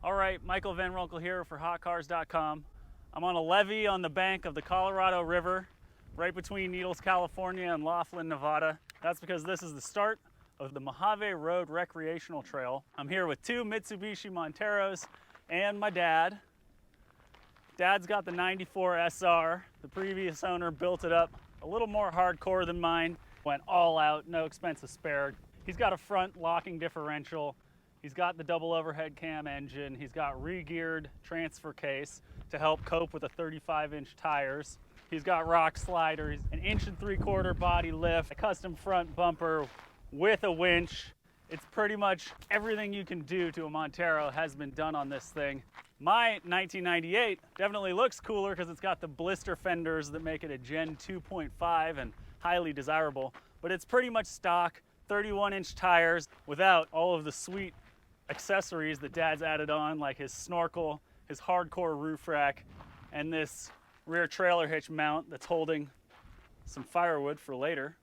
All right, Michael Van Runkle here for HotCars.com. I'm on a levee on the bank of the Colorado River, right between Needles, California and Laughlin, Nevada. That's because this is the start of the Mojave Road Recreational Trail. I'm here with two Mitsubishi Monteros and my dad. Dad's got the 94 SR. The previous owner built it up a little more hardcore than mine. Went all out, no expenses spared. He's got a front locking differential. He's got the double overhead cam engine. He's got re-geared transfer case to help cope with the 35-inch tires. He's got rock sliders, an 1.75 inch body lift, a custom front bumper with a winch. It's pretty much everything you can do to a Montero has been done on this thing. My 1998 definitely looks cooler because it's got the blister fenders that make it a Gen 2.5 and highly desirable, but it's pretty much stock 31-inch tires without all of the sweet accessories that Dad's added on, like his snorkel, his hardcore roof rack, and this rear trailer hitch mount that's holding some firewood for later.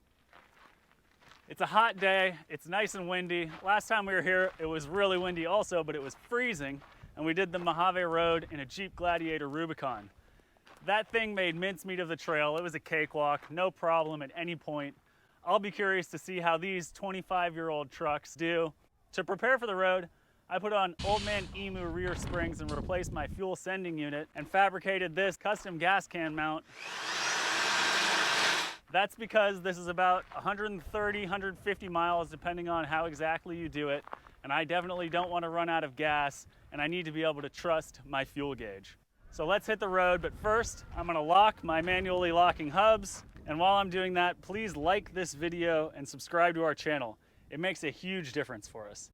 It's a hot day, it's nice and windy. Last time we were here, it was really windy also, but it was freezing, and we did the Mojave Road in a Jeep Gladiator Rubicon. That thing made mincemeat of the trail. It was a cakewalk, no problem at any point. I'll be curious to see how these 25-year-old trucks do. To prepare for the road, I put on Old Man Emu rear springs and replaced my fuel sending unit and fabricated this custom gas can mount. That's because this is about 130, 150 miles depending on how exactly you do it, and I definitely don't want to run out of gas, and I need to be able to trust my fuel gauge. So let's hit the road, but first I'm going to lock my manually locking hubs, and while I'm doing that, please like this video and subscribe to our channel. It makes a huge difference for us.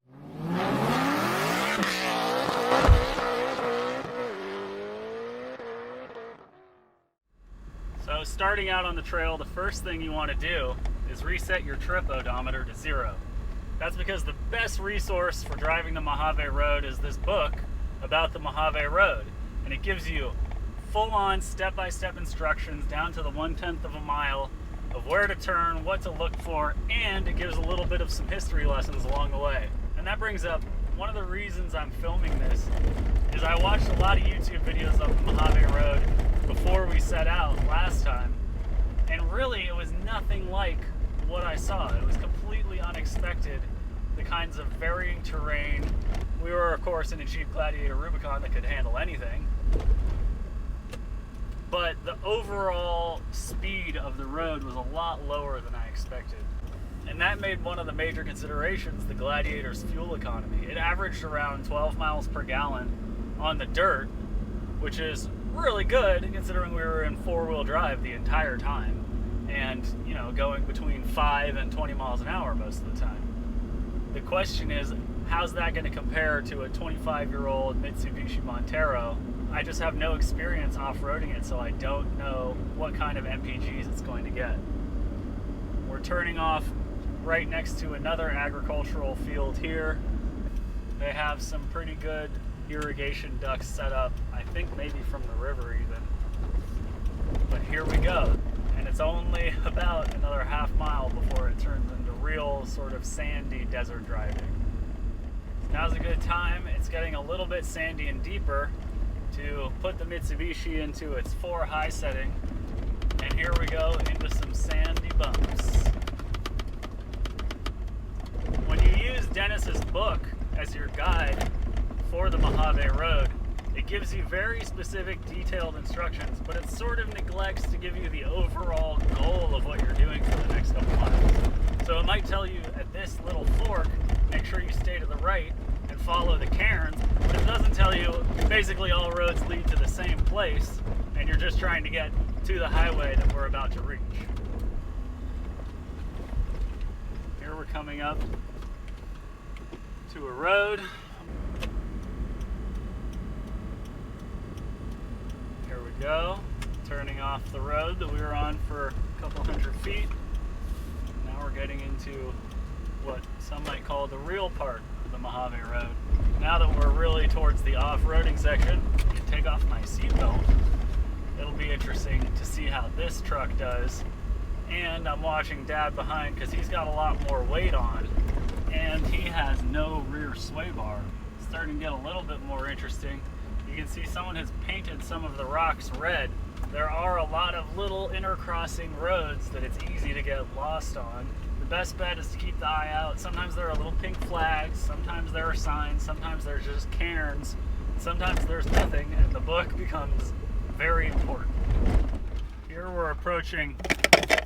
So starting out on the trail, the first thing you want to do is reset your trip odometer to 0. That's because the best resource for driving the Mojave Road is this book about the Mojave Road. And it gives you full-on step-by-step instructions down to the 1/10 of a mile of where to turn, what to look for, and it gives a little bit of some history lessons along the way. And that brings up one of the reasons I'm filming this is I watched a lot of YouTube videos of the Mojave Road before we set out last time, and really it was nothing like what I saw. It was completely unexpected, the kinds of varying terrain. We were, of course, in a Jeep Gladiator Rubicon that could handle anything. But the overall speed of the road was a lot lower than I expected. And that made one of the major considerations the Gladiator's fuel economy. It averaged around 12 miles per gallon on the dirt, which is really good considering we were in four-wheel drive the entire time. And, you know, going between 5 and 20 miles an hour most of the time. The question is, how's that going to compare to a 25-year-old Mitsubishi Montero? I just have no experience off-roading it, so I don't know what kind of MPGs it's going to get. We're turning off right next to another agricultural field here. They have some pretty good irrigation ducts set up, I think maybe from the river even. But here we go. And it's only about another half mile before it turns into real sort of sandy desert driving. Now's a good time. It's getting a little bit sandy and deeper to put the Mitsubishi into its 4 high setting. And here we go into some sandy bumps. When you use Dennis's book as your guide for the Mojave Road, it gives you very specific, detailed instructions, but it sort of neglects to give you the overall goal of what you're doing for the next couple miles. So it might tell you at this little fork, make sure you stay to the right and follow the cairns, but it doesn't tell you basically all roads lead to the same place, and you're just trying to get to the highway that we're about to reach. Here we're coming up to a road. Here we go, turning off the road that we were on for a couple hundred feet. Now we're getting into what some might call the real part of the Mojave Road. Now that we're really towards the off-roading section, I can take off my seatbelt. It'll be interesting to see how this truck does. And I'm watching Dad behind because he's got a lot more weight on, and he has no rear sway bar. It's starting to get a little bit more interesting. interesting. You can see someone has painted some of the rocks red. There are a lot of little intercrossing roads that it's easy to get lost on. The best bet is to keep the eye out. Sometimes there are little pink flags, sometimes there are signs, sometimes there's just cairns, sometimes there's nothing, and the book becomes very important. Here we're approaching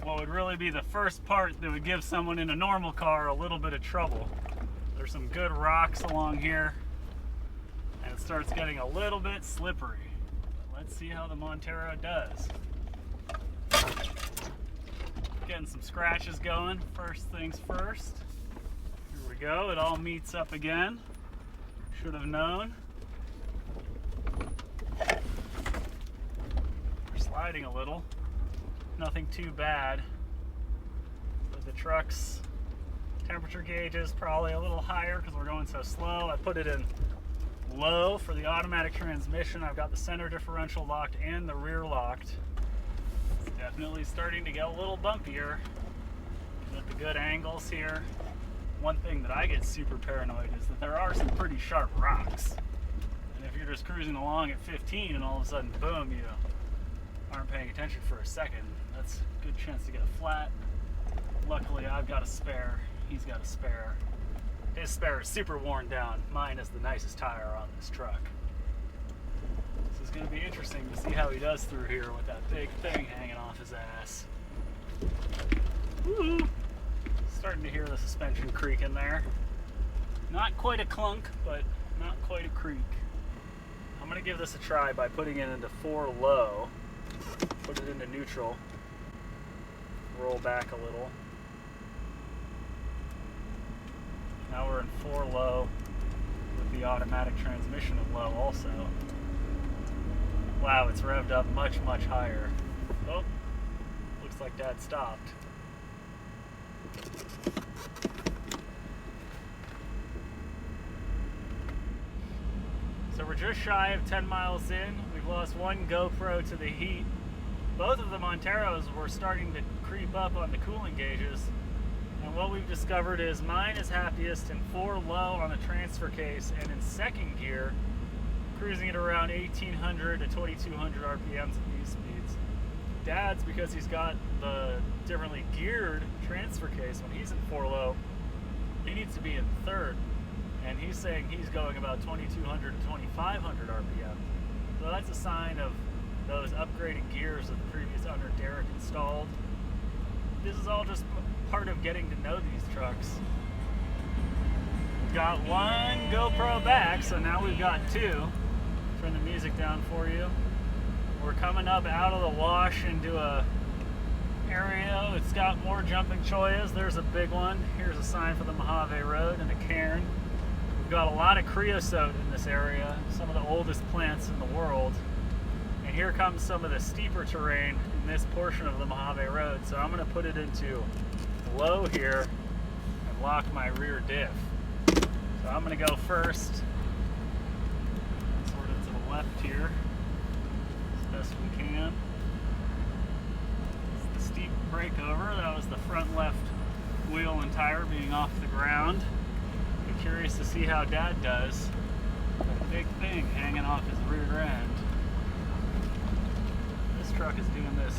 what would really be the first part that would give someone in a normal car a little bit of trouble. There's some good rocks along here, and it starts getting a little bit slippery. But let's see how the Montero does. Getting some scratches going, first things first. Here we go, it all meets up again. Should have known. We're sliding a little. Nothing too bad. But the truck's temperature gauge is probably a little higher because we're going so slow. I put it in low for the automatic transmission. I've got the center differential locked and the rear locked. It's definitely starting to get a little bumpier. With the good angles here. One thing that I get super paranoid is that there are some pretty sharp rocks. And if you're just cruising along at 15 and all of a sudden, boom, you aren't paying attention for a second, that's a good chance to get flat. Luckily, I've got a spare. He's got a spare. His spare is super worn down. Mine is the nicest tire on this truck. This is going to be interesting to see how he does through here with that big thing hanging off his ass. Woo! Starting to hear the suspension creak in there. Not quite a clunk, but not quite a creak. I'm going to give this a try by putting it into 4 low. Put it into neutral. Roll back a little. Now we're in 4 low with the automatic transmission in low also. Wow, it's revved up much, much higher. Oh, looks like Dad stopped. So we're just shy of 10 miles in. We've lost 1 GoPro to the heat. Both of the Monteros were starting to creep up on the cooling gauges. And what we've discovered is mine is happiest in 4 low on the transfer case and in second gear, cruising at around 1800 to 2200 RPMs at these speeds. Dad's, because he's got the differently geared transfer case, when he's in 4 low, he needs to be in third. And he's saying he's going about 2200 to 2500 RPM. So that's a sign of those upgraded gears that the previous owner Derek installed. This is all just part of getting to know these trucks. We've got 1 GoPro back, so now we've got 2. Turn the music down for you. We're coming up out of the wash into a area. It's got more jumping choyas. There's a big one. Here's a sign for the Mojave Road and a cairn. We've got a lot of creosote in this area, some of the oldest plants in the world. And here comes some of the steeper terrain in this portion of the Mojave Road. So I'm going to put it into low here and lock my rear diff. So I'm going to go first, sort of to the left here, as best we can. It's the steep breakover. That was the front left wheel and tire being off the ground. Be curious to see how Dad does. That big thing hanging off his rear end. This truck is doing this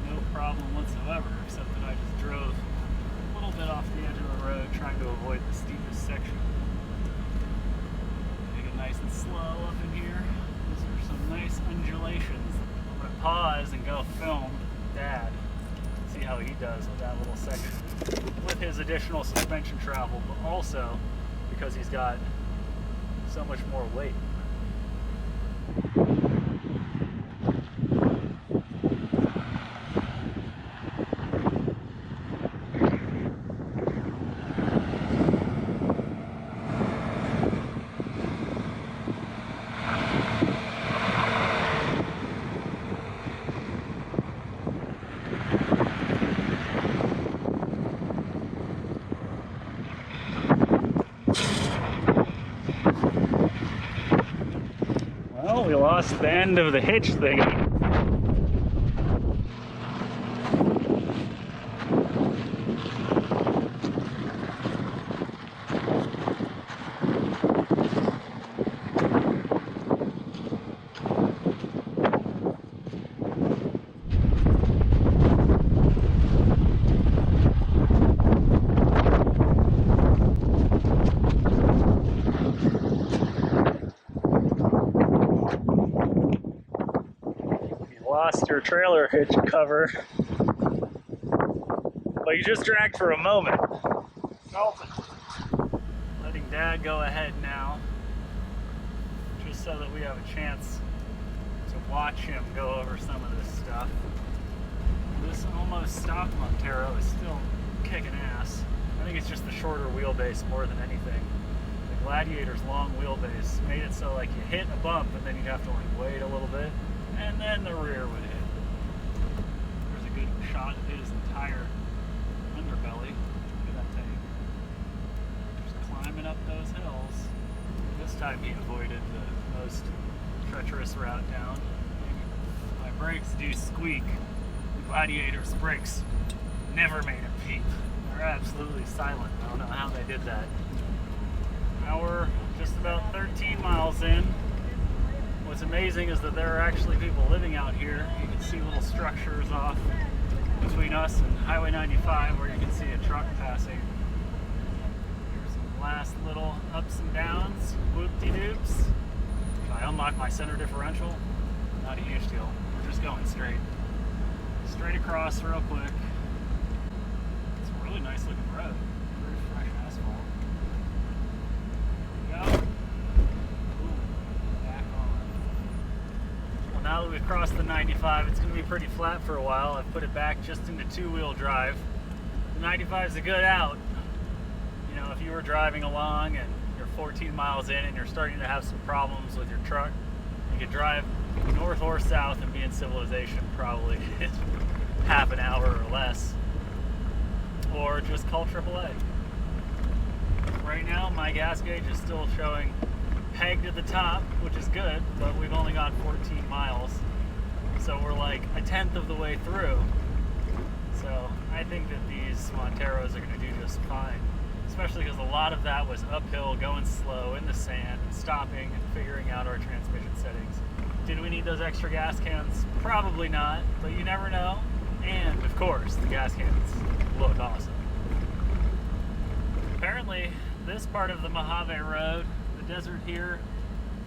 no problem whatsoever, except that I just drove a little bit off the edge of the road trying to avoid the steepest section. Take it nice and slow up in here. These are some nice undulations. I'm going to pause and go film Dad. See how he does with that little section. With his additional suspension travel, but also because he's got so much more weight. Well, we lost the end of the hitch thing. lost your trailer hitch cover. But you just dragged for a moment. Letting Dad go ahead now, just so that we have a chance to watch him go over some of this stuff. This almost stock Montero is still kicking ass. I think it's just the shorter wheelbase more than anything. The Gladiator's long wheelbase made it so like you hit a bump and then you'd have to like wait a little bit, and then the rear would hit. There's a good shot of his entire underbelly. Look at that thing. Just climbing up those hills. This time he avoided the most treacherous route down. My brakes do squeak. The Gladiator's brakes never made a peep. They're absolutely silent. I don't know how they did that. Now we're just about 13 miles in. What's amazing is that there are actually people living out here. You can see little structures off between us and Highway 95 where you can see a truck passing. Here's some last little ups and downs, whoop-de-doops. If I unlock my center differential, not a huge deal. We're just going straight. Straight across real quick. It's a really nice looking road. Very fresh asphalt. There we go. Ooh, back on. Well, now that we've crossed the 95, it's going to be pretty flat for a while. I've put it back just into two-wheel drive. The 95 is a good out. You know, if you were driving along and you're 14 miles in and you're starting to have some problems with your truck, you could drive north or south and be in civilization probably in half an hour or less. Or just call AAA. Right now my gas gauge is still showing pegged at the top, which is good, but we've only got 14 miles. So we're like a tenth of the way through. So I think that these Monteros are going to do just fine. Especially because a lot of that was uphill, going slow in the sand, stopping and figuring out our transmission settings. Did we need those extra gas cans? Probably not, but you never know. And of course, the gas cans look awesome. Apparently, this part of the Mojave Road, the desert here,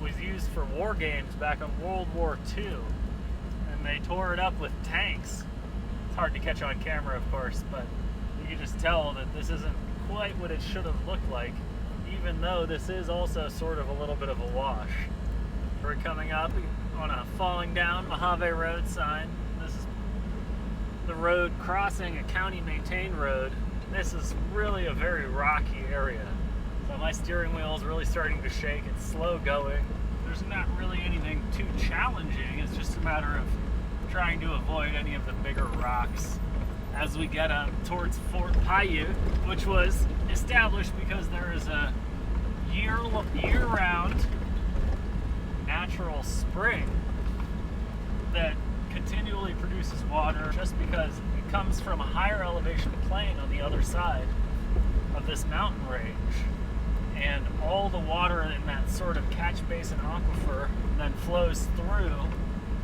was used for war games back in World War II. And they tore it up with tanks. It's hard to catch on camera, of course, but you can just tell that this isn't quite what it should have looked like, even though this is also sort of a little bit of a wash. We're coming up on a falling down Mojave Road sign. This is the road crossing a county maintained road. This is really a very rocky area. So my steering wheel is really starting to shake. It's slow going. There's not really anything too challenging. It's just a matter of trying to avoid any of the bigger rocks as we get up towards Fort Paiute, which was established because there is a year-round natural spring that continually produces water just because it comes from a higher elevation plain on the other side of this mountain range. And all the water in that sort of catch basin aquifer then flows through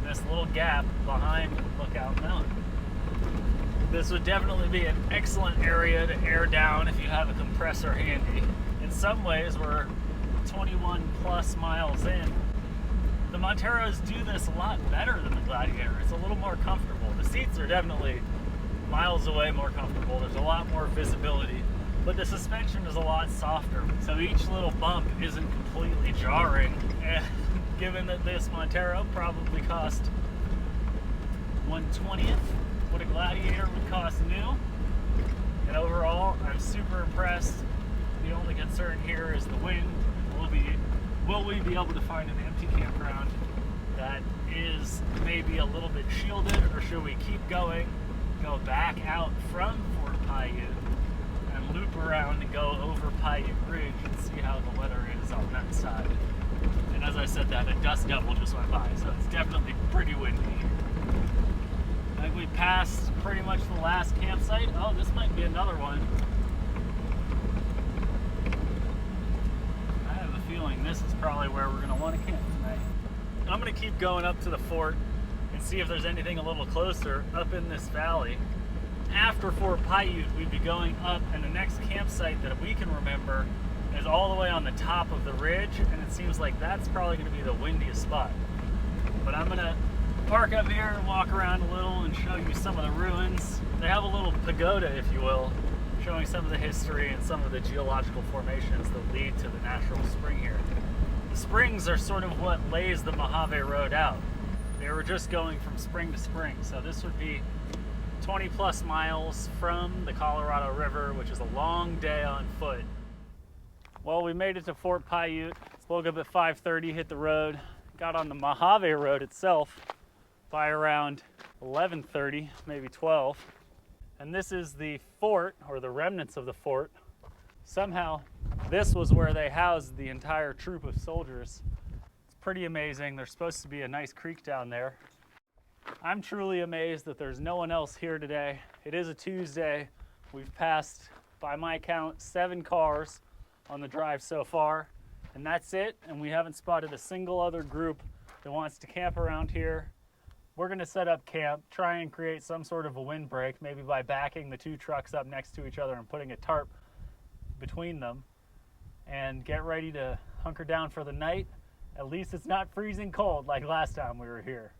this little gap behind Lookout Mountain. This would definitely be an excellent area to air down if you have a compressor handy. In some ways, we're 21 plus miles in. The Monteros do this a lot better than the Gladiator. It's a little more comfortable. The seats are definitely miles away more comfortable. There's a lot more visibility, but the suspension is a lot softer. So each little bump isn't completely jarring. And given that this Montero probably cost 1/20th what a Gladiator would cost new, and overall I'm super impressed. The only concern here is the wind. Will we be able to find an empty campground that is maybe a little bit shielded, or should we keep going, go back out from Fort Paiute and loop around and go over Paiute Ridge and see how the weather is on that side? And as I said that, a dust devil just went by, so it's definitely pretty windy. I think we passed pretty much the last campsite. Oh, this might be another one. I have a feeling this is probably where we're going to want to camp tonight. I'm going to keep going up to the fort and see if there's anything a little closer up in this valley. After Fort Paiute, we'd be going up, and the next campsite that we can remember is all the way on the top of the ridge, and it seems like that's probably going to be the windiest spot. But I'm going to park up here and walk around a little and show you some of the ruins. They have a little pagoda, if you will, showing some of the history and some of the geological formations that lead to the natural spring here. The springs are sort of what lays the Mojave Road out. They were just going from spring to spring, so this would be 20 plus miles from the Colorado River, which is a long day on foot. Well, we made it to Fort Paiute. Woke up at 5:30, hit the road, got on the Mojave Road itself by around 11:30, maybe 12. And this is the fort, or the remnants of the fort. Somehow, this was where they housed the entire troop of soldiers. It's pretty amazing. There's supposed to be a nice creek down there. I'm truly amazed that there's no one else here today. It is a Tuesday. We've passed, by my count, 7 cars on the drive so far. And that's it, and we haven't spotted a single other group that wants to camp around here. We're gonna set up camp, try and create some sort of a windbreak, maybe by backing the 2 trucks up next to each other and putting a tarp between them, and get ready to hunker down for the night. At least it's not freezing cold like last time we were here.